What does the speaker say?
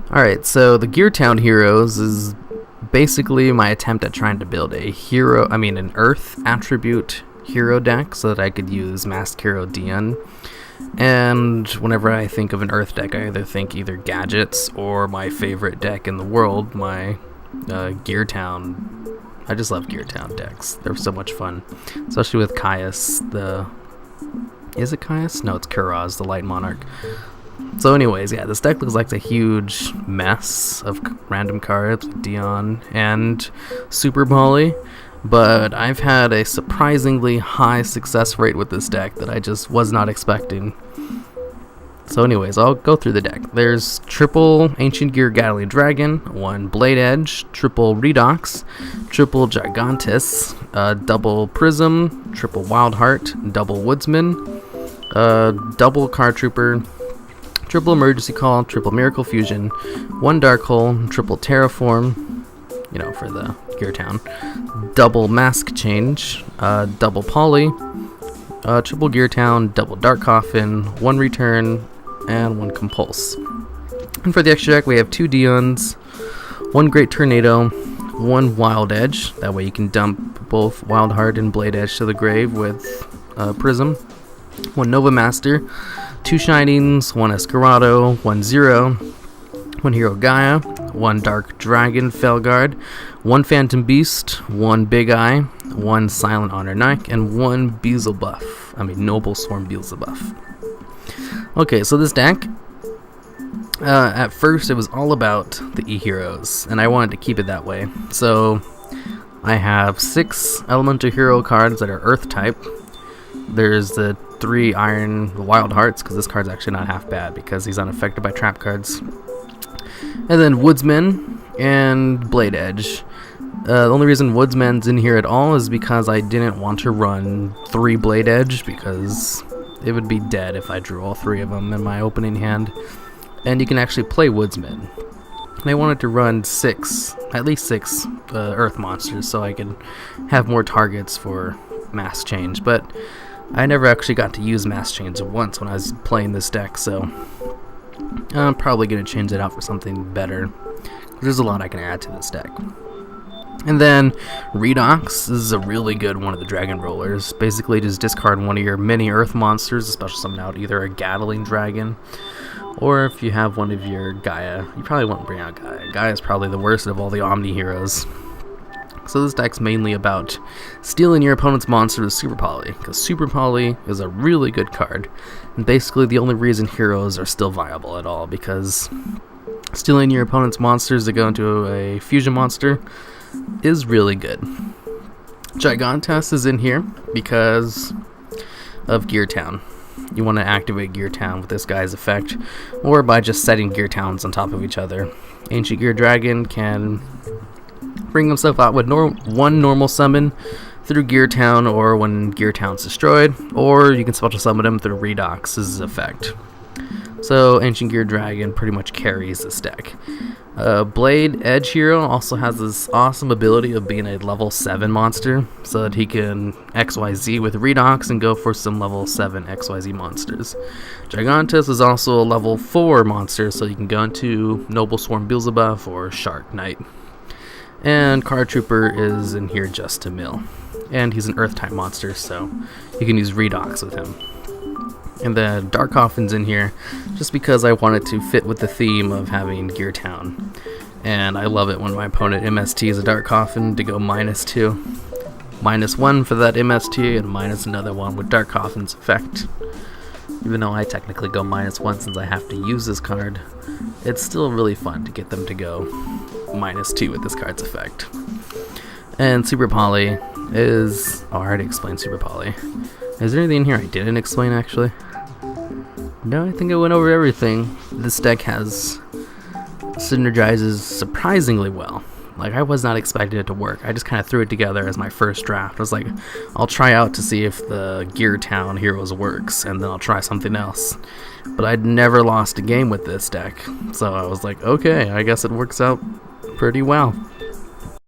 Alright, so the GearTown Heroes is basically my attempt at trying to build an Earth attribute hero deck so that I could use Masked Hero Dion. And whenever I think of an Earth deck, I either gadgets or my favorite deck in the world, my GearTown. I just love GearTown decks. They're so much fun, especially with Caius. Is it Caius? No, it's Kuraz, the Light Monarch. So anyways, yeah, this deck looks like a huge mess of random cards with Dion and Super Poly, but I've had a surprisingly high success rate with this deck that I just was not expecting. So anyways, I'll go through the deck. There's triple Ancient Gear Gatling Dragon, one Blade Edge, triple Redox, triple Gigantus, double Prism, triple Wild Heart, double Woodsman, double Card Trooper, triple Emergency Call, triple Miracle Fusion, one Dark Hole, triple Terraform, for the GearTown, double Mask Change, double Poly, triple GearTown, double Dark Coffin, one Return, and one Compulse. And for the extra deck, we have two Dions, one Great Tornado, one Wild Edge. That way you can dump both Wild Heart and Blade Edge to the grave with Prism. One Nova Master, two Shinings, one Escarado, one Zero, one Hero Gaia, one Dark Dragon Felguard, one Phantom Beast, one Big Eye, one Silent Honor Knight, and one Noble Swarm Beelzebub. Okay, so this deck, at first it was all about the E-Heroes, and I wanted to keep it that way. So I have 6 Elemental Hero cards that are Earth type. There's the 3 Iron Wild Hearts, because this card's actually not half bad because he's unaffected by trap cards. And then Woodsman and Blade Edge. The only reason Woodsman's in here at all is because I didn't want to run 3 Blade Edge, because it would be dead if I drew all 3 of them in my opening hand. And you can actually play Woodsman. And I wanted to run at least 6 Earth monsters so I could have more targets for Mass Change. But I never actually got to use Mass Change once when I was playing this deck, so I'm probably going to change it out for something better. There's a lot I can add to this deck. And then Redox is a really good one of the Dragon Rollers. Basically just discard one of your mini Earth monsters, especially summon out either a Gatling Dragon, or if you have one of your Gaia. You probably won't bring out Gaia. Gaia is probably the worst of all the Omni heroes. So this deck's mainly about stealing your opponent's monster with Super Poly, because Super Poly is a really good card, and basically the only reason heroes are still viable at all, because stealing your opponent's monsters to go into a fusion monster is really good. Gigantus is in here because of GearTown. You want to activate GearTown with this guy's effect, or by just setting GearTowns on top of each other. Ancient Gear Dragon can bring himself out with one normal summon through GearTown, or when GearTown's destroyed, or you can special summon him through Redox's effect. So Ancient Gear Dragon pretty much carries this deck. Blade Edge Hero also has this awesome ability of being a level 7 monster, so that he can XYZ with Redox and go for some level 7 XYZ monsters. Gigantus is also a level 4 monster, so you can go into Noble Swarm Beelzebub or Shark Knight. And Card Trooper is in here just to mill. And he's an Earth type monster, so you can use Redox with him. And the Dark Coffin's in here just because I wanted to fit with the theme of having GearTown. And I love it when my opponent MSTs a Dark Coffin to go -2. -1 for that MST, and minus another one with Dark Coffin's effect. Even though I technically go -1 since I have to use this card, it's still really fun to get them to go -2 with this card's effect. And Super Poly is... I already explained Super Poly. Is there anything in here I didn't explain, actually? No, I think I went over everything. This deck synergizes surprisingly well. Like, I was not expecting it to work. I just kind of threw it together as my first draft. I was like, I'll try out to see if the GearTown Heroes works, and then I'll try something else. But I'd never lost a game with this deck, so I was like, okay, I guess it works out pretty well.